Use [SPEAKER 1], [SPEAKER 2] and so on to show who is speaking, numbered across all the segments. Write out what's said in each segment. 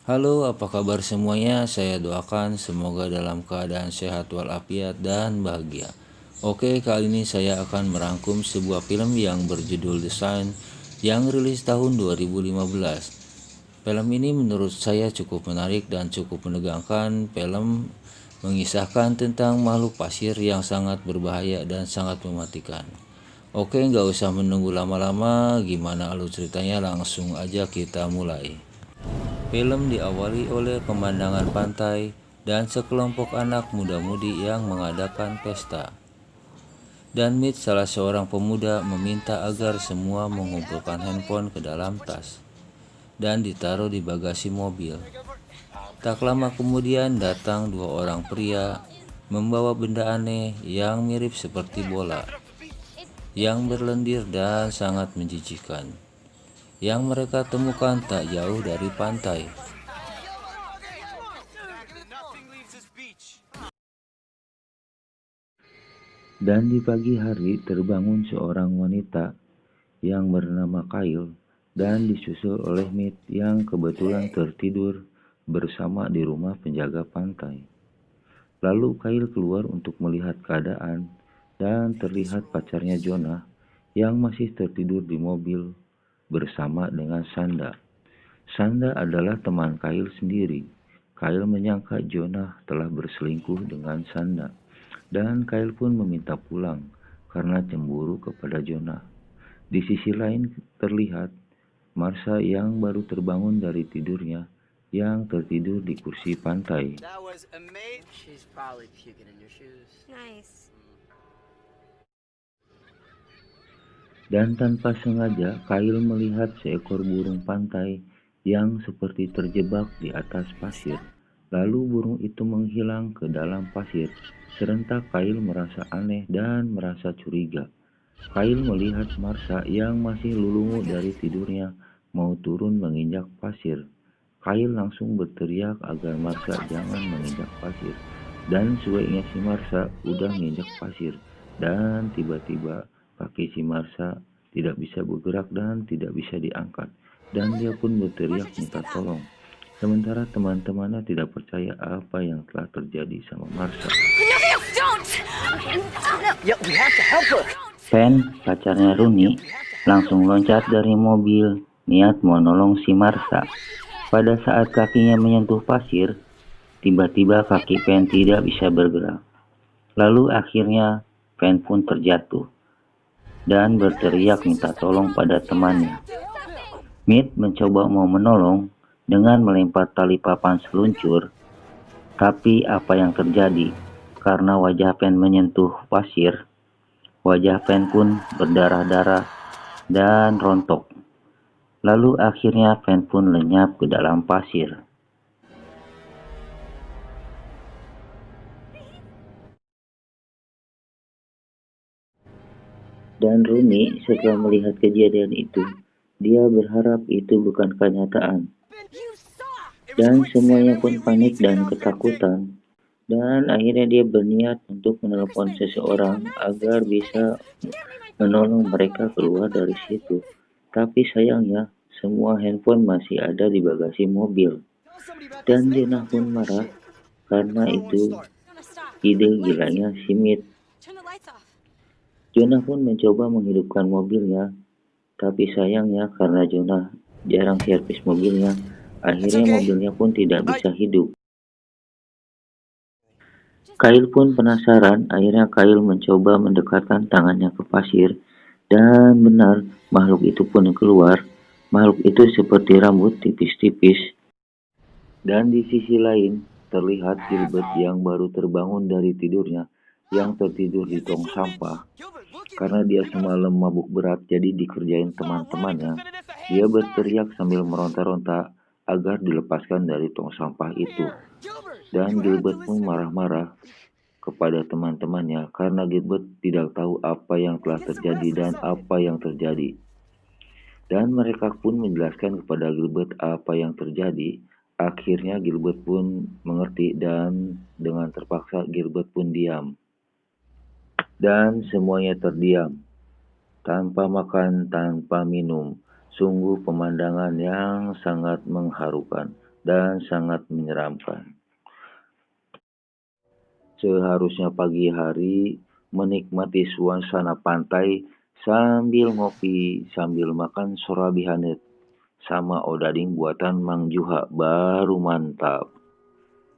[SPEAKER 1] Halo, apa kabar semuanya? Saya doakan semoga dalam keadaan sehat walafiat dan bahagia. Oke, kali ini saya akan merangkum sebuah film yang berjudul The Sign yang rilis tahun 2015. Film ini menurut saya cukup menarik dan cukup menegangkan. Film mengisahkan tentang makhluk pasir yang sangat berbahaya dan sangat mematikan. Oke, nggak usah menunggu lama-lama. Gimana alur ceritanya? Langsung aja kita mulai. Film diawali oleh pemandangan pantai dan sekelompok anak muda-mudi yang mengadakan pesta. Dan Mitch, salah seorang pemuda, meminta agar semua mengumpulkan handphone ke dalam tas dan ditaruh di bagasi mobil. Tak lama kemudian datang dua orang pria membawa benda aneh yang mirip seperti bola, yang berlendir dan sangat menjijikan, yang mereka temukan tak jauh dari pantai. Dan di pagi hari terbangun seorang wanita yang bernama Kyle dan disusul oleh Mit yang kebetulan tertidur bersama di rumah penjaga pantai. Lalu Kyle keluar untuk melihat keadaan dan terlihat pacarnya Jonah yang masih tertidur di mobil bersama dengan Sanda. Sanda adalah teman Kyle sendiri. Kyle menyangka Jonah telah berselingkuh dengan Sanda. Dan Kyle pun meminta pulang karena cemburu kepada Jonah. Di sisi lain terlihat Marsha yang baru terbangun dari tidurnya yang tertidur di kursi pantai.
[SPEAKER 2] Nice.
[SPEAKER 1] Dan tanpa sengaja Kyle melihat seekor burung pantai yang seperti terjebak di atas pasir. Lalu burung itu menghilang ke dalam pasir. Serentak Kyle merasa aneh dan merasa curiga. Kyle melihat Marsha yang masih lulungu dari tidurnya mau turun menginjak pasir. Kyle langsung berteriak agar Marsha jangan menginjak pasir. Dan sebaiknya si Marsha udah menginjak pasir. Dan tiba-tiba kaki si Marsha tidak bisa bergerak dan tidak bisa diangkat. Dan dia pun berteriak minta tolong. Sementara teman-temannya tidak percaya apa yang telah terjadi sama Marsha. Pen, pacarnya Rooney, langsung loncat dari mobil, niat mau nolong si Marsha. Pada saat kakinya menyentuh pasir, tiba-tiba kaki Pen tidak bisa bergerak. Lalu akhirnya Pen pun terjatuh dan berteriak minta tolong pada temannya. Mead mencoba mau menolong dengan melempar tali papan seluncur, tapi apa yang terjadi? Karena wajah Pen menyentuh pasir, wajah Pen pun berdarah-darah dan rontok. Lalu akhirnya Pen pun lenyap ke dalam pasir. Dan Rooney setelah melihat kejadian itu, dia berharap itu bukan kenyataan. Dan semuanya pun panik dan ketakutan. Dan akhirnya dia berniat untuk menelepon seseorang agar bisa menolong mereka keluar dari situ. Tapi sayangnya, semua handphone masih ada di bagasi mobil. Dan Jonah pun marah karena itu ide gilanya si Mead. Jonah pun mencoba menghidupkan mobilnya, tapi sayangnya karena Jonah jarang servis mobilnya, akhirnya mobilnya pun tidak bisa hidup. Kyle pun penasaran, akhirnya Kyle mencoba mendekatkan tangannya ke pasir, dan benar, makhluk itu pun keluar. Makhluk itu seperti rambut tipis-tipis. Dan di sisi lain, terlihat Gilbert yang baru terbangun dari tidurnya, yang tertidur di tong sampah. Karena dia semalam mabuk berat, jadi dikerjain teman-temannya. Dia berteriak sambil meronta-ronta agar dilepaskan dari tong sampah itu. Dan Gilbert pun marah-marah kepada teman-temannya karena Gilbert tidak tahu apa yang telah terjadi dan apa yang terjadi. Dan mereka pun menjelaskan kepada Gilbert apa yang terjadi. Akhirnya Gilbert pun mengerti dan dengan terpaksa Gilbert pun diam. Dan semuanya terdiam, tanpa makan, tanpa minum. Sungguh pemandangan yang sangat mengharukan. dan sangat menyeramkan. Seharusnya pagi hari menikmati suasana pantai sambil ngopi, sambil makan sorabi hanet sama odading buatan Mang Juha baru mantap.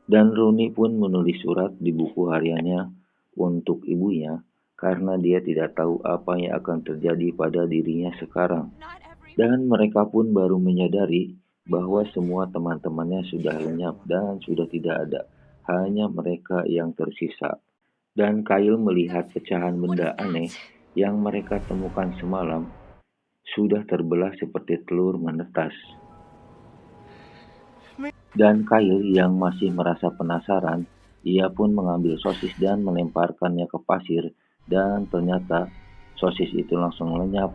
[SPEAKER 1] Dan Roni pun menulis surat di buku hariannya untuk ibunya karena dia tidak tahu apa yang akan terjadi pada dirinya sekarang. Dan mereka pun baru menyadari bahwa semua teman-temannya sudah lenyap dan sudah tidak ada. Hanya mereka yang tersisa. Dan Kyle melihat pecahan benda aneh yang mereka temukan semalam sudah terbelah seperti telur menetas. Dan Kyle yang masih merasa penasaran, ia pun mengambil sosis dan melemparkannya ke pasir, dan ternyata sosis itu langsung lenyap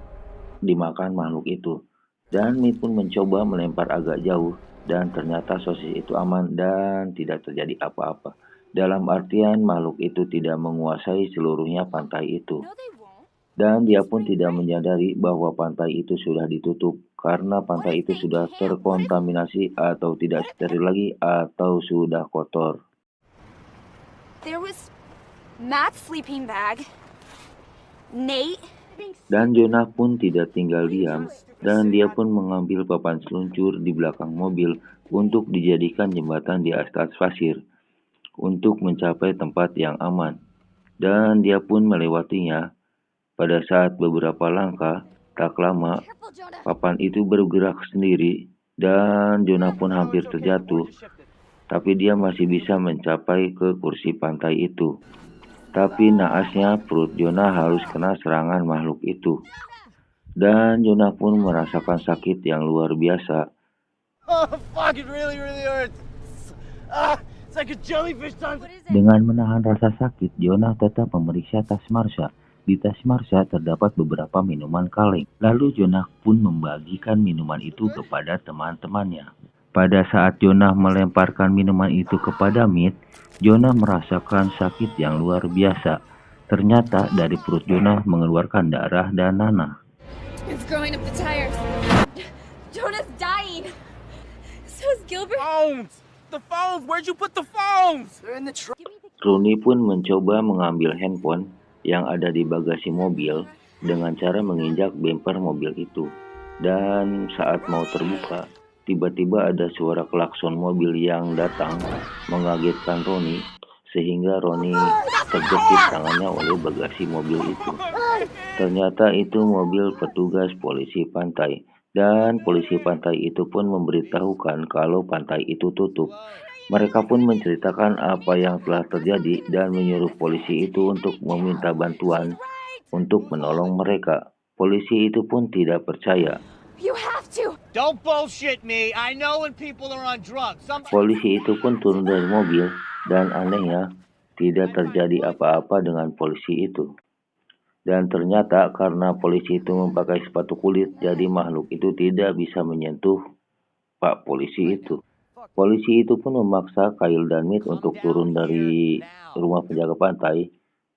[SPEAKER 1] dimakan makhluk itu. Dan Meat pun mencoba melempar agak jauh, dan ternyata sosis itu aman dan tidak terjadi apa-apa. Dalam artian makhluk itu tidak menguasai seluruhnya pantai itu. Dan dia pun tidak menyadari bahwa pantai itu sudah ditutup karena pantai itu sudah terkontaminasi atau tidak steril lagi atau sudah kotor.
[SPEAKER 2] There was Matt's sleeping bag, Nate.
[SPEAKER 1] Dan Jonah pun tidak tinggal diam dan dia pun mengambil papan seluncur di belakang mobil untuk dijadikan jembatan di atas pasir untuk mencapai tempat yang aman. Dan dia pun melewatinya. Pada saat beberapa langkah, tak lama, papan itu bergerak sendiri dan Jonah pun hampir terjatuh. Tapi dia masih bisa mencapai ke kursi pantai itu. Tapi naasnya perut Jonah harus kena serangan makhluk itu. Dan Jonah pun merasakan sakit yang luar biasa. Dengan menahan rasa sakit, Jonah tetap memeriksa tas Marsha. Di tas Marsha terdapat beberapa minuman kaleng. Lalu Jonah pun membagikan minuman itu kepada teman-temannya. Pada saat Jonah melemparkan minuman itu kepada Meat, Jonah merasakan sakit yang luar biasa. Ternyata dari perut Jonah mengeluarkan darah dan nanah.
[SPEAKER 2] It's growing up the tires. Jonah's dying. So is Gilbert.
[SPEAKER 3] Phones! The phones! Where'd you put the phones? They're in the truck.
[SPEAKER 1] Rooney pun mencoba mengambil handphone yang ada di bagasi mobil dengan cara menginjak bemper mobil itu. Dan saat mau terbuka, tiba-tiba ada suara klakson mobil yang datang mengagetkan Roni sehingga Roni terjepit tangannya oleh bagasi mobil itu. Ternyata itu mobil petugas polisi pantai. Dan polisi pantai itu pun memberitahukan kalau pantai itu tutup. Mereka pun menceritakan apa yang telah terjadi dan menyuruh polisi itu untuk meminta bantuan untuk menolong mereka. Polisi itu pun tidak percaya.
[SPEAKER 2] You have to.
[SPEAKER 3] Don't bullshit me. I know when people are on drugs.
[SPEAKER 1] Polisi itu pun turun dari mobil dan anehnya tidak terjadi apa-apa dengan polisi itu. Dan ternyata karena polisi itu memakai sepatu kulit, jadi makhluk itu tidak bisa menyentuh Pak Polisi itu. Polisi itu pun memaksa Kyle dan Meat untuk turun dari rumah penjaga pantai.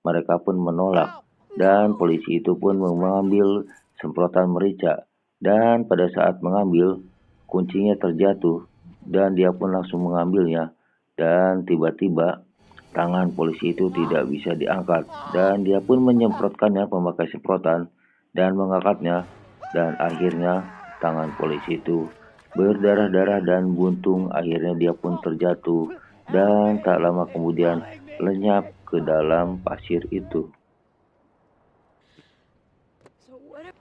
[SPEAKER 1] Mereka pun menolak. Dan polisi itu pun mengambil semprotan merica. Dan pada saat mengambil, kuncinya terjatuh. Dan dia pun langsung mengambilnya. Dan tiba-tiba tangan polisi itu tidak bisa diangkat. Dan dia pun menyemprotkannya memakai semprotan. Dan mengangkatnya. Dan akhirnya tangan polisi itu berdarah-darah dan buntung. Akhirnya dia pun terjatuh dan tak lama kemudian lenyap ke dalam pasir itu.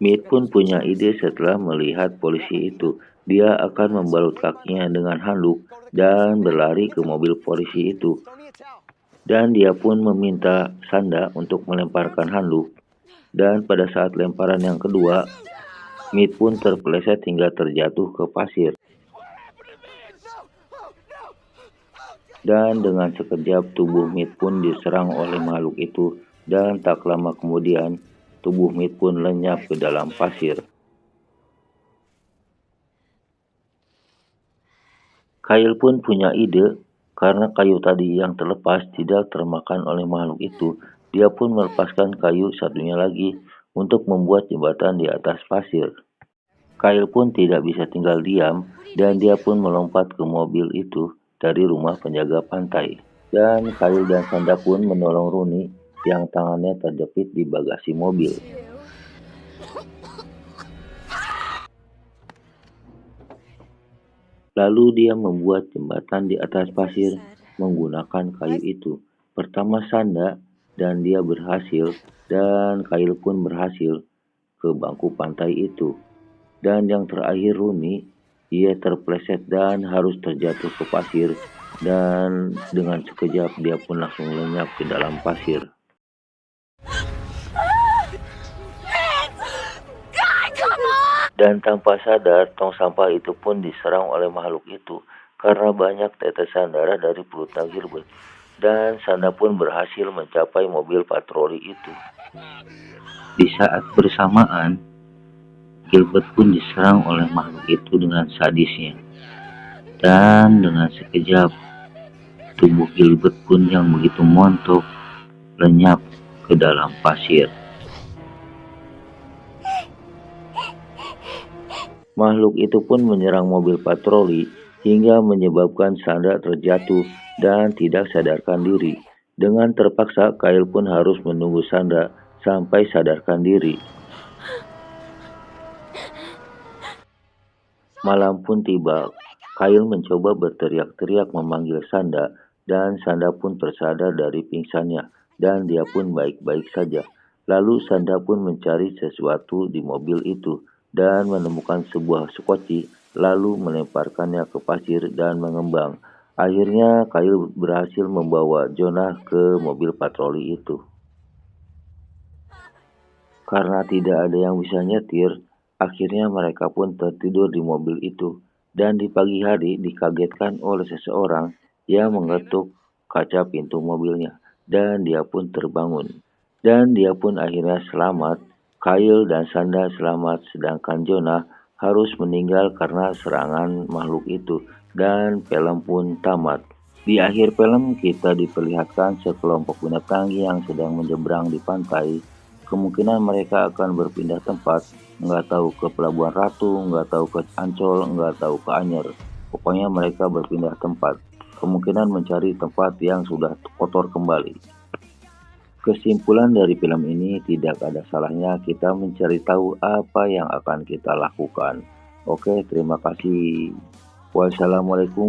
[SPEAKER 1] Meat pun punya ide setelah melihat polisi itu. Dia akan membalut kakinya dengan handuk dan berlari ke mobil polisi itu. Dan dia pun meminta Sanda untuk melemparkan handuk. Dan pada saat lemparan yang kedua, Meat pun terpeleset hingga terjatuh ke pasir. Dan dengan sekejap tubuh Meat pun diserang oleh makhluk itu dan tak lama kemudian tubuh Meat pun lenyap ke dalam pasir. Kyle pun punya ide karena kayu tadi yang terlepas tidak termakan oleh makhluk itu. Dia pun melepaskan kayu satunya lagi untuk membuat jembatan di atas pasir. Kyle pun tidak bisa tinggal diam dan dia pun melompat ke mobil itu dari rumah penjaga pantai. Dan Kyle dan Sanda pun menolong Rooney yang tangannya terjepit di bagasi mobil. Lalu dia membuat jembatan di atas pasir menggunakan kayu itu. Pertama Sanda dan dia berhasil dan Kyle pun berhasil ke bangku pantai itu. Dan yang terakhir Rooney, ia terpleset dan harus terjatuh ke pasir dan dengan sekejap dia pun langsung lenyap ke dalam pasir. Dan tanpa sadar, tong sampah itu pun diserang oleh makhluk itu karena banyak tetesan darah dari perutnya Gilbert. Dan Sanda pun berhasil mencapai mobil patroli itu. Di saat bersamaan, Gilbert pun diserang oleh makhluk itu dengan sadisnya. Dan dengan sekejap, tubuh Gilbert pun yang begitu montok lenyap ke dalam pasir. Makhluk itu pun menyerang mobil patroli hingga menyebabkan Sanda terjatuh dan tidak sadarkan diri. Dengan terpaksa, Kyle pun harus menunggu Sanda sampai sadarkan diri. Malam pun tiba. Kyle mencoba berteriak-teriak memanggil Sanda dan Sanda pun tersadar dari pingsannya dan dia pun baik-baik saja. Lalu Sanda pun mencari sesuatu di mobil itu dan menemukan sebuah skoci, lalu melemparkannya ke pasir dan mengembang. Akhirnya Kyle berhasil membawa Jonah ke mobil patroli itu. Karena tidak ada yang bisa nyetir, akhirnya mereka pun tertidur di mobil itu. Dan di pagi hari dikagetkan oleh seseorang yang mengetuk kaca pintu mobilnya. Dan dia pun terbangun. Dan dia pun akhirnya selamat. Kyle dan Sanda selamat, sedangkan Jonah harus meninggal karena serangan makhluk itu. Dan film pun tamat. Di akhir film kita diperlihatkan sekelompok binatang yang sedang menyeberang di pantai. Kemungkinan mereka akan berpindah tempat, nggak tahu ke Pelabuhan Ratu, nggak tahu ke Ancol, nggak tahu ke Anyer. Pokoknya mereka berpindah tempat. Kemungkinan mencari tempat yang sudah kotor kembali. Kesimpulan dari film ini, tidak ada salahnya kita mencari tahu apa yang akan kita lakukan. Oke, terima kasih. Wassalamualaikum.